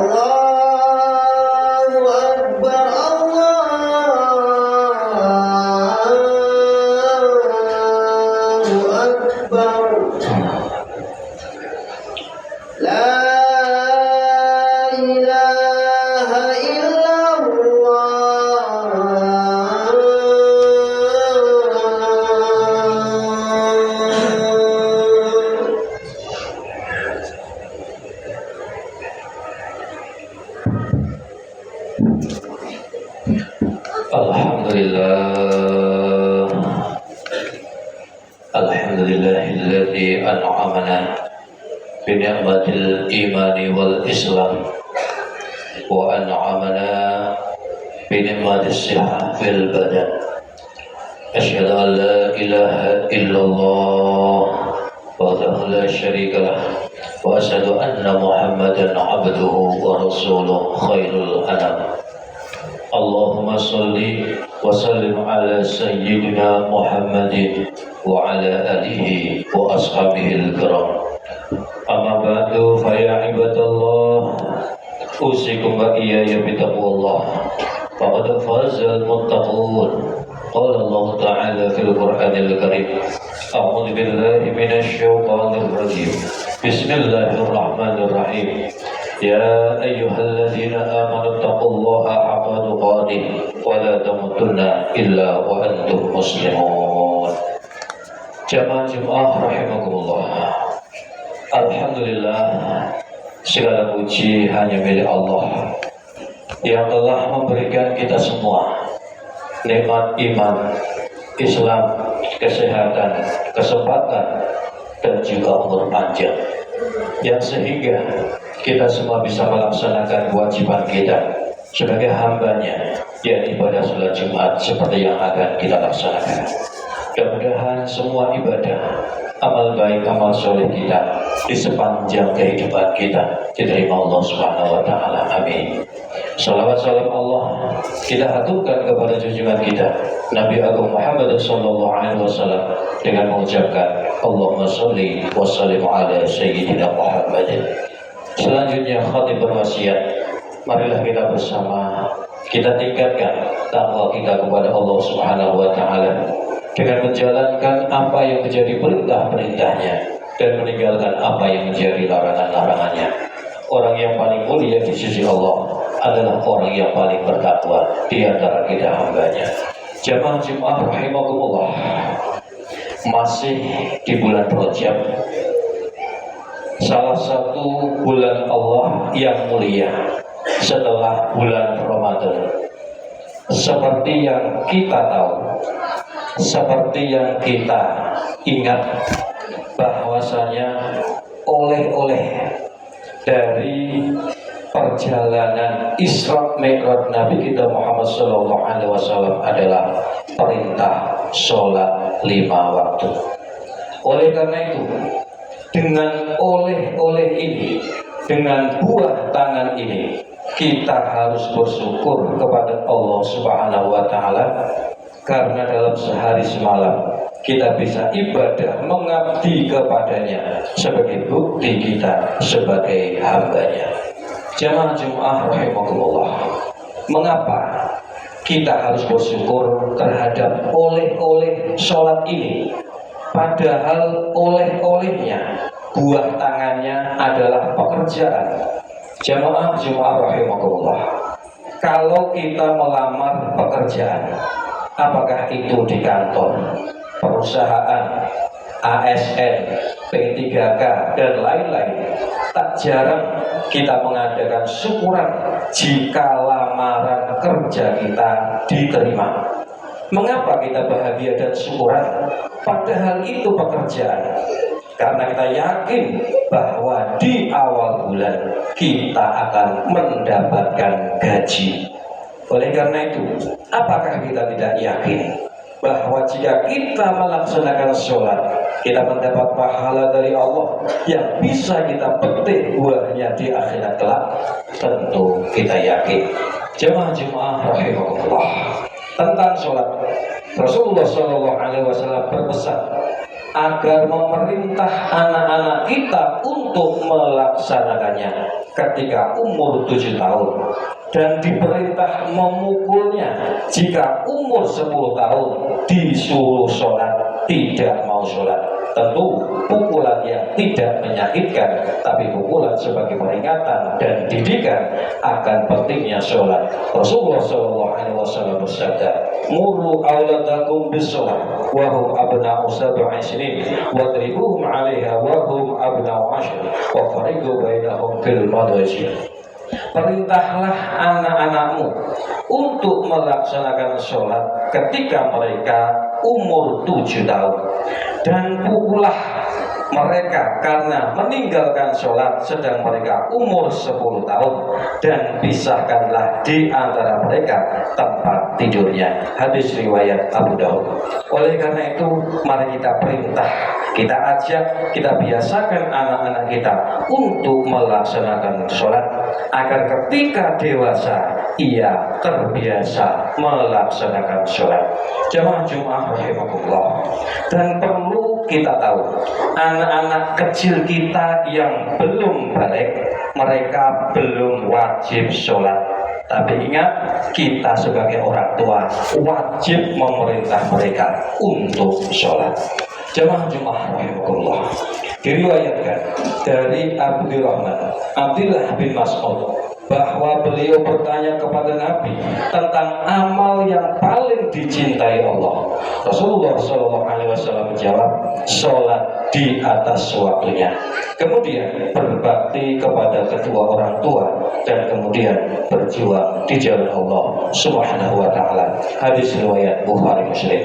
Allahu Akbar, Allahu Akbar. La ilaha Alhamdulillah, alhamdulillahilladzi an'amana bi ni'matil imani wal islam wa an'amana bi ni'matis sihah fil badan. Asyhadu an la ilaha illallah wahdahu la syarika lah wa asyhadu anna Muhammadan abduhu wa rasuluhu khairul anam. Allahumma salli wa sallim ala sayyidina Muhammadin wa ala alihi wa ashabihi al-kiram. Amma ba'du fa ya ibadallah, usikum wa iyaya bitaqwallah. Faqad fazal muttaqun. Qala Allah Ta'ala fil Qur'anil Karim. A'udzu billahi minasy syaithanir rajim. Bismillahirrahmanirrahim. Ya ayyuhalladzina amanu taqullaha haqqa tuqatih wa la tamutunna illa wa antum muslimun. Jamaah Jumat rahimakumullah. Alhamdulillah, segala puji hanya milik Allah yang telah memberikan kita semua nikmat iman, Islam, kesehatan, kesempatan, dan juga umur panjang, yang sehingga kita semua bisa melaksanakan kewajiban kita sebagai hambanya, yaitu ibadah sholat Jumat seperti yang akan kita laksanakan. Mudah-mudahan semua ibadah, amal baik, amal soleh kita di sepanjang kehidupan kita diterima Allah Subhanahu wa Ta'ala. Amin. Salawat salam Allah kita haturkan kepada junjungan kita Nabi Agung Muhammad sallallahu alaihi wasallam dengan mengucapkan Allahumma sholli wa sallim ala sayyidina Muhammadin. Selanjutnya khatib berwasiat, marilah kita bersama kita tingkatkan takwa kita kepada Allah Subhanahu wa Ta'ala dengan menjalankan apa yang menjadi perintah-perintahnya dan meninggalkan apa yang menjadi larangan-larangannya. Orang yang paling mulia di sisi Allah adalah orang yang paling bertakwa di antara kita hambanya. Jamaah Jumat rahimakumullah, masih di bulan Rajab, salah satu bulan Allah yang mulia setelah bulan Ramadan. Seperti yang kita tahu, seperti yang kita ingat, bahwasanya oleh-oleh dari perjalanan Isra Mi'raj Nabi kita Muhammad sallallahu alaihi wasallam adalah perintah sholat 5 waktu. Oleh karena itu, dengan oleh-oleh ini, dengan buah tangan ini, kita harus bersyukur kepada Allah Subhanahu wa Ta'ala, karena dalam sehari semalam kita bisa ibadah mengabdi kepadanya sebagai bukti kita sebagai hambanya. Jamaah Jumat rahimakumullah, mengapa kita harus bersyukur terhadap oleh-oleh sholat ini, padahal oleh-olehnya, buah tangannya adalah pekerjaan. Jamaah Jumat rahimakumullah, kalau kita melamar pekerjaan, apakah itu di kantor, perusahaan, ASN, P3K, dan lain-lain, tak jarang kita mengadakan syukuran jika lamaran kerja kita diterima. Mengapa kita bahagia dan syukuran? Padahal itu pekerjaan. Karena kita yakin bahwa di awal bulan kita akan mendapatkan gaji. Oleh karena itu, apakah kita tidak yakin bahwa jika kita melaksanakan sholat, kita mendapat pahala dari Allah yang bisa kita petik buahnya di akhirat kelak? Tentu kita yakin. Jamaah Jumat rahimakumullah, tentang sholat, Rasulullah SAW berpesan agar memerintah anak-anak kita untuk melaksanakannya ketika umur 7 tahun, dan diperintah memukulnya jika umur 10 tahun disuruh sholat tidak mau sholat. Tentu pukulan yang tidak menyakitkan, tapi pukulan sebagai peringatan dan didikan akan pentingnya sholat. Rasulullah SAW bersabda, "Muru auladakum bis-sholat wa hum abna'u sab'i sinin wadribuhum 'alaiha wa hum abna'u 'ashr wa fariqu bainahum fil madaji." Perintahlah anak-anakmu untuk melaksanakan sholat ketika mereka umur 7 tahun, dan pukullah mereka karena meninggalkan sholat sedang mereka umur 10 tahun, dan pisahkanlah di antara mereka tempat tidurnya. Hadis riwayat Abu Daud. Oleh karena itu, mari kita perintah, kita ajak, kita biasakan anak-anak kita untuk melaksanakan sholat, agar ketika dewasa ia terbiasa melaksanakan sholat. Jamaah Jumat rahimakumullah. Dan perlu kita tahu, anak-anak kecil kita yang belum balik, mereka belum wajib sholat. Tapi ingat, kita sebagai orang tua wajib memerintah mereka untuk sholat. Jamaah Jumat rahimakumullah. Diriwayatkan dari Abdullah bin Mas'ud bahwa beliau bertanya kepada Nabi tentang amal yang paling dicintai Allah. Rasulullah SAW menjawab, sholat di atas waktunya, kemudian berbakti kepada kedua orang tua, dan kemudian berjuang di jalan Allah Subhanahu wa Ta'ala. Hadis riwayat Bukhari Muslim.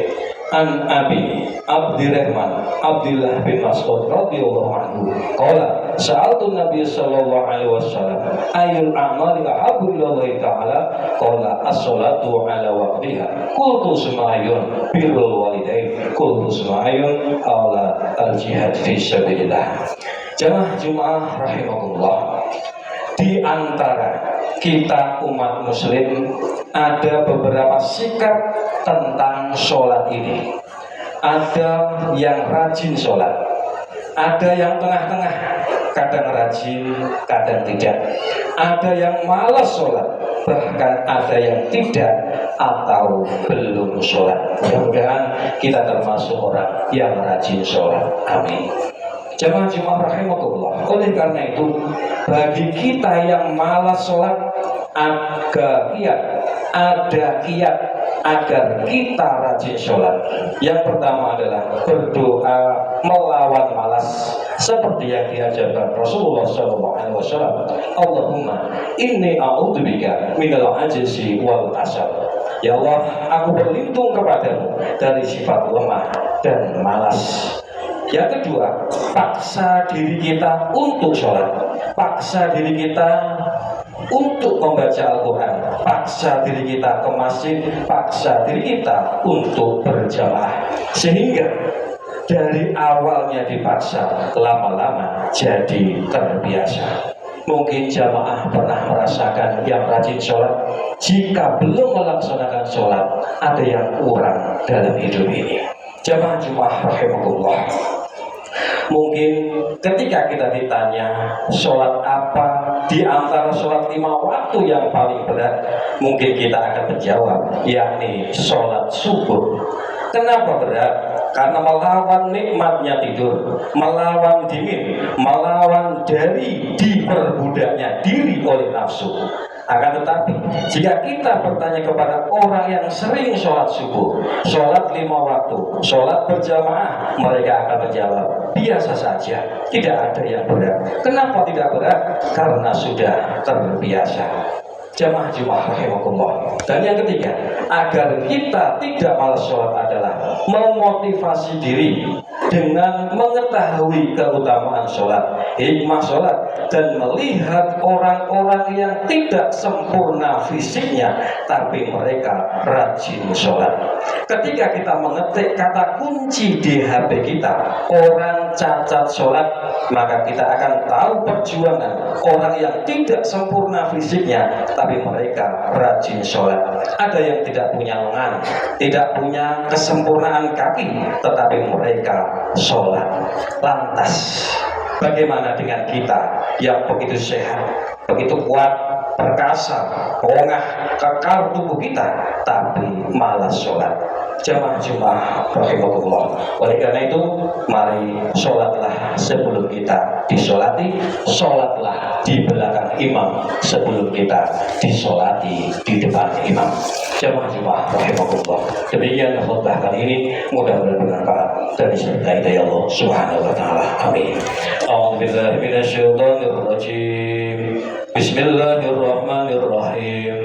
An Abi Abdurrahman Abdullah bin Mas'ud radhiyallahu anhu qala sa'altu Nabi sallallahu alaihi wasallam ayyul a'mali ahabbu ilallahi ta'ala qala as-salatu ala waqtiha qultu sumayun birrul walidain qultu sumayun ala al-jihad fi sabilillah. Jamaah Jumat rahimakumullah, di antara kita umat muslim ada beberapa sikap tentang sholat ini. Ada yang rajin sholat, ada yang tengah-tengah, kadang rajin, kadang tidak. Ada yang malas sholat, bahkan ada yang tidak atau belum sholat. Mudah-mudahan kita termasuk orang yang rajin sholat. Amin. Jamaah Jumat rahimakumullah. Oleh karena itu, bagi kita yang malas sholat, ada kiat agar kita rajin sholat. Yang pertama adalah berdoa melawan malas, seperti yang diajarkan Rasulullah SAW. Allahumma inni a'udzubika minal ajzi wal kasal. Ya Allah, aku berlindung kepadamu dari sifat lemah dan malas. Yang kedua, paksa diri kita untuk sholat, paksa diri kita untuk membaca Al-Quran, paksa diri kita ke masjid, paksa diri kita untuk berjamaah, sehingga dari awalnya dipaksa, lama-lama jadi terbiasa. Mungkin jamaah pernah merasakan yang rajin sholat, jika belum melaksanakan sholat, ada yang kurang dalam hidup ini. Jamaah Jumat rahimakumullah. Mungkin ketika kita ditanya sholat apa di antara sholat 5 waktu yang paling berat, mungkin kita akan menjawab, yakni sholat subuh. Kenapa berat? Karena melawan nikmatnya tidur, melawan dingin, melawan dari diperbudaknya diri oleh nafsu. Akan tetapi, jika kita bertanya kepada orang yang sering sholat subuh, sholat 5 waktu, sholat berjamaah, mereka akan menjawab, biasa saja, tidak ada yang berat. Kenapa tidak berat? Karena sudah terbiasa. Jamaah Jumat rahimakumullah. Dan yang ketiga, agar kita tidak malas sholat adalah memotivasi diri dengan mengetahui keutamaan sholat, hikmah sholat, dan melihat orang-orang yang tidak sempurna fisiknya tapi mereka rajin sholat. Ketika kita mengetik kata kunci di HP kita, orang cacat sholat, maka kita akan tahu perjuangan orang yang tidak sempurna fisiknya tapi mereka rajin sholat. Ada yang tidak punya lengan, tidak punya kesempurnaan kaki, tetapi mereka sholat. Lantas bagaimana dengan kita yang begitu sehat, begitu kuat, perkasa, bongah, kekal tubuh kita, tapi malas sholat? Jamaah Jumat rahimahullah. Oleh karena itu, mari sholatlah sebelum kita disolati, sholatlah di belakang imam sebelum kita disolati di depan imam. Jamaah Jumat rahimahullah. Demikian khutbah kali ini, mudah-mudahan bermanfaat dan disertai hidayah Allah Subhanahu wa taala. Amin. A'udzubillahi minasyaitonir rajim. Bismillahirrahmanirrahim.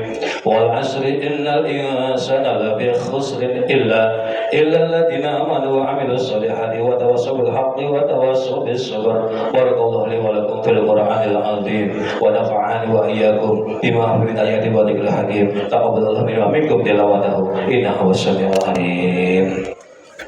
Wal 'asri innal insana lafi khusrin illa alladziina aamanu wa 'amilus shalihati wa tawassaw bil haqqi wa tawassaw bis sabr. Barakallahu li wa lakum fil Qur'anil 'azim wa nafa'ani wa iyyakum bima fihi min ayati wa dzikril hakim. Taqabbalallahu minna wa minkum tilawatahu innahu was-sami'ul 'alim.